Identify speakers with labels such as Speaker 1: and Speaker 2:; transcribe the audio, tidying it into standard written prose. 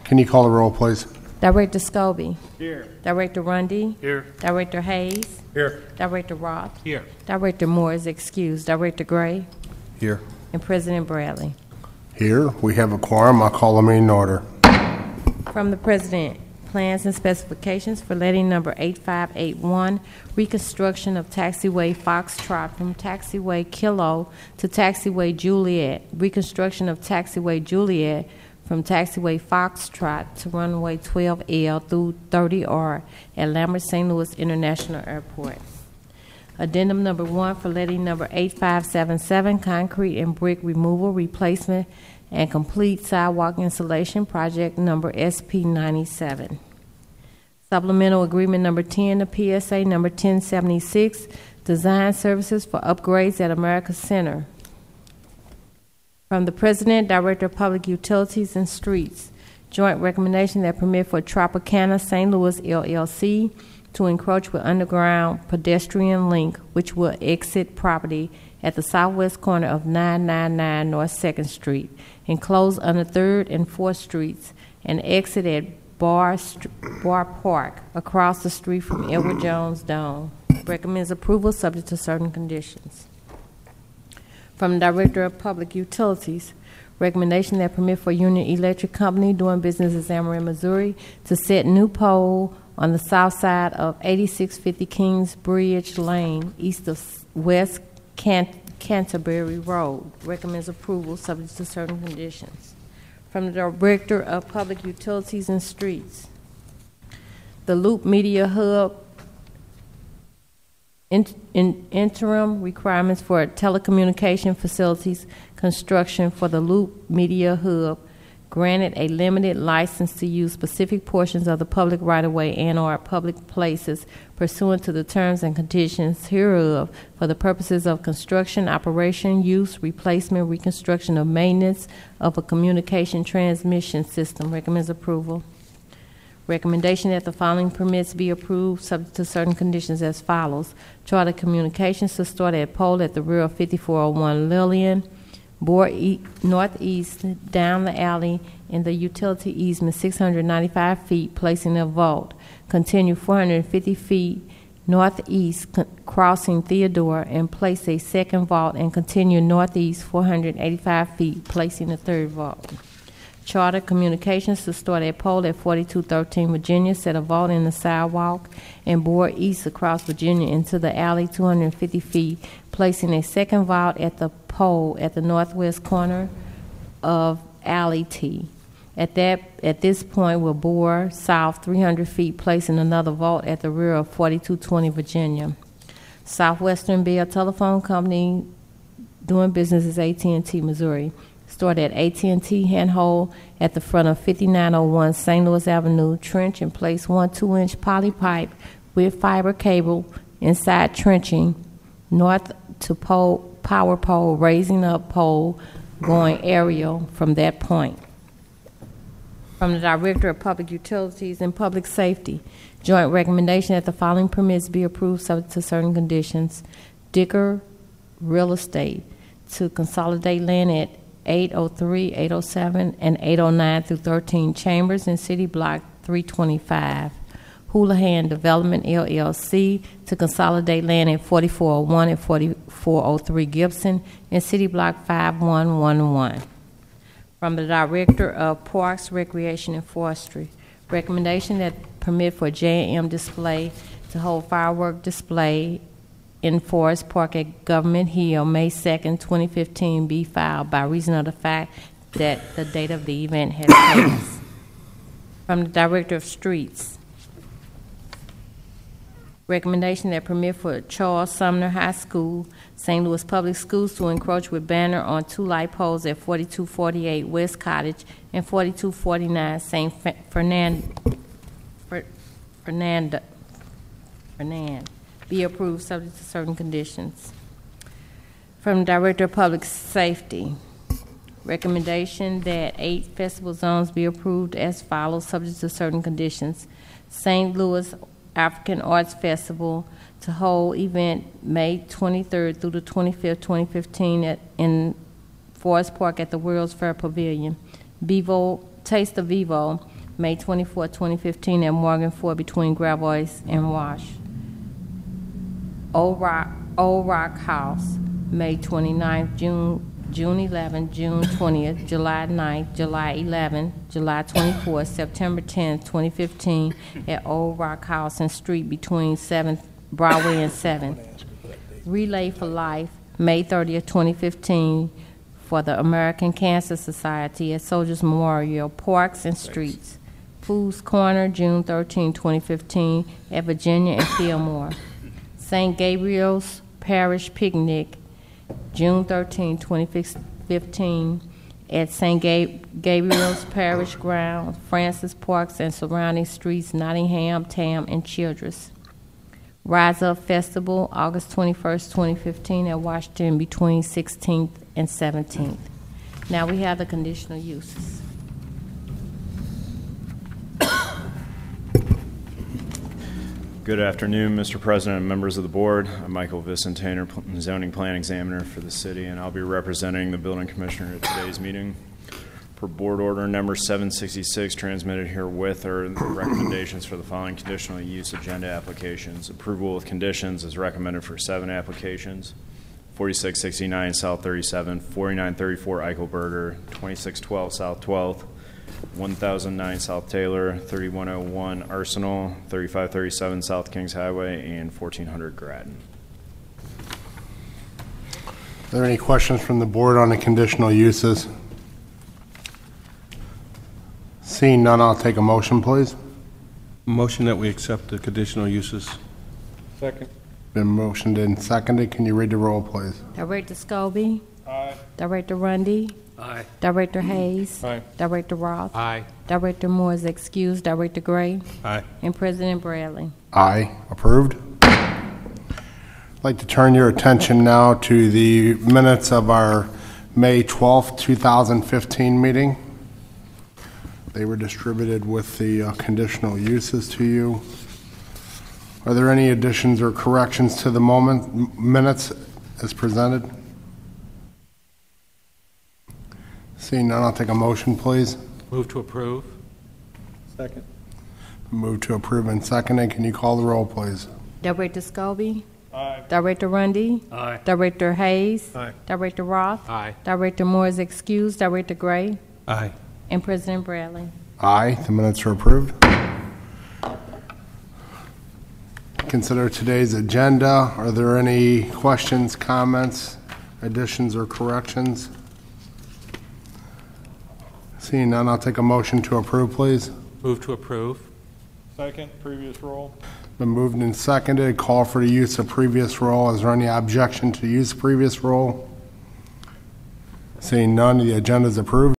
Speaker 1: Can you call the roll, please?
Speaker 2: Director Scobie.
Speaker 3: Here.
Speaker 2: Director Rundy.
Speaker 3: Here.
Speaker 2: Director Hayes.
Speaker 3: Here.
Speaker 2: Director Roth.
Speaker 3: Here.
Speaker 2: Director Moore is excused. Director Gray.
Speaker 1: Here.
Speaker 2: And President Bradley.
Speaker 1: Here. We have a quorum. I call the meeting in order.
Speaker 2: From the President, plans and specifications for letting number 8581, reconstruction of taxiway Foxtrot from taxiway Kilo to taxiway Juliet, reconstruction of taxiway Juliet from taxiway Foxtrot to runway 12L through 30R at Lambert St. Louis International Airport. Addendum number 1 for letting number 8577, concrete and brick removal, replacement, and complete sidewalk installation project number SP97. Supplemental agreement number 10 to PSA number 1076, design services for upgrades at America Center. From the President, Director of Public Utilities and Streets, joint recommendation that permit for Tropicana St. Louis LLC to encroach with underground pedestrian link, which will exit property at the southwest corner of 999 North 2nd Street, enclosed under 3rd and 4th Streets, and exit at Bar Park across the street from Edward Jones Dome. Recommends approval subject to certain conditions. From the Director of Public Utilities, recommendation that permit for Union Electric Company doing business as Amarin, Missouri to set new pole on the south side of 8650 Kingsbridge Lane, east of West Canterbury Road. Recommends approval subject to certain conditions. From the Director of Public Utilities and Streets, the Loop Media Hub interim requirements for telecommunication facilities construction for the Loop Media Hub, granted a limited license to use specific portions of the public right-of-way and/or public places pursuant to the terms and conditions hereof for the purposes of construction, operation, use, replacement, reconstruction, or maintenance of a communication transmission system. Recommends approval. Recommendation that the following permits be approved subject to certain conditions as follows. Charter Communications to start at pole at the rear of 5401 Lillian, bore northeast down the alley in the utility easement 695 feet, placing a vault. Continue 450 feet northeast, crossing Theodore, and place a second vault, and continue northeast 485 feet, placing a third vault. Charter Communications to start at pole at 4213 Virginia, set a vault in the sidewalk, and bore east across Virginia into the alley 250 feet, placing a second vault at the pole at the northwest corner of Alley T. At this point, we'll bore south 300 feet, placing another vault at the rear of 4220 Virginia. Southwestern Bell Telephone Company doing business as AT&T, Missouri. Start at AT&T handhold at the front of 5901 St. Louis Avenue. Trench and place 1 2-inch poly pipe with fiber cable inside trenching north to power pole, raising up pole, going aerial from that point. From the Director of Public Utilities and Public Safety, joint recommendation that the following permits be approved subject to certain conditions. Dicker Real Estate to consolidate land at 803, 807, and 809 through 13 Chambers in City Block 325. Houlihan Development, LLC, to consolidate land at 4401 and 4403 Gibson in City Block 5111. From the Director of Parks, Recreation, and Forestry, recommendation that permit for J&M Display to hold firework display in Forest Park at Government Hill, May 2nd, 2015, be filed by reason of the fact that the date of the event has passed. From the Director of Streets, recommendation that permit for Charles Sumner High School, St. Louis Public Schools to encroach with banner on 2 light poles at 4248 West Cottage and 4249 St. Fernand. Be approved subject to certain conditions. From Director of Public Safety, recommendation that 8 festival zones be approved as follows subject to certain conditions. St. Louis African Arts Festival to hold event May 23rd through the 25th, 2015 in Forest Park at the World's Fair Pavilion. Taste of Vivo May 24, 2015, at Morgan Ford between Gravois and Wash. Old Rock House, May 29th, June 11th, June 20th, July 9th, July 11th, July 24th, September 10th, 2015, at Old Rock House and Street between 7th Broadway and 7th. Relay for Life, May 30th, 2015, for the American Cancer Society at Soldiers Memorial, Parks and Streets. Foods Corner, June 13, 2015, at Virginia and Fillmore. St. Gabriel's Parish Picnic, June 13, 2015, at St. Gabriel's Parish Grounds, Francis Parks and surrounding streets, Nottingham, Tam, and Childress. Rise Up Festival, August 21st, 2015, at Washington between 16th and 17th. Now we have the conditional uses.
Speaker 3: Good afternoon, Mr. President and members of the board. I'm Michael Vicentainer, zoning plan examiner for the city, and I'll be representing the building commissioner at today's meeting. Per board order number 766, transmitted herewith are the recommendations for the following conditional use agenda applications. Approval with conditions is recommended for 7 applications: 4669 South 37, 4934 Eichelberger, 2612 South 12th, 1009 South Taylor, 3101 Arsenal, 3537 South Kings Highway, and 1400 Grattan.
Speaker 1: Are there any questions from the board on the conditional uses? Seeing none, I'll take a motion, please.
Speaker 4: Motion that we accept the conditional uses.
Speaker 5: Second.
Speaker 1: Been motioned and seconded. Can you read the roll, please?
Speaker 2: Director Scobie?
Speaker 5: Aye.
Speaker 2: Director Rundy?
Speaker 5: Aye.
Speaker 2: Director Hayes?
Speaker 5: Aye.
Speaker 2: Director Roth?
Speaker 5: Aye.
Speaker 2: Director Moore is excused. Director Gray?
Speaker 4: Aye.
Speaker 2: And President Bradley.
Speaker 1: Aye. Approved. I'd like to turn your attention now to the minutes of our May 12th, 2015 meeting. They were distributed with the conditional uses to you. Are there any additions or corrections to the minutes as presented? Seeing none, I'll take a motion, please.
Speaker 5: Move to approve. Second.
Speaker 1: Move to approve and seconded. Can you call the roll, please?
Speaker 2: Director Scobie?
Speaker 5: Aye.
Speaker 2: Director Rundy?
Speaker 5: Aye.
Speaker 2: Director Hayes?
Speaker 5: Aye.
Speaker 2: Director Roth?
Speaker 5: Aye.
Speaker 2: Director Moore is excused. Director Gray?
Speaker 4: Aye.
Speaker 2: And President Bradley.
Speaker 1: Aye, the minutes are approved. Consider today's agenda. Are there any questions, comments, additions, or corrections? Seeing none, I'll take a motion to approve, please.
Speaker 5: Move to approve. Second. Previous roll.
Speaker 1: Been moved and seconded. Call for the use of previous roll. Is there any objection to use previous roll? Seeing none, the agenda is approved.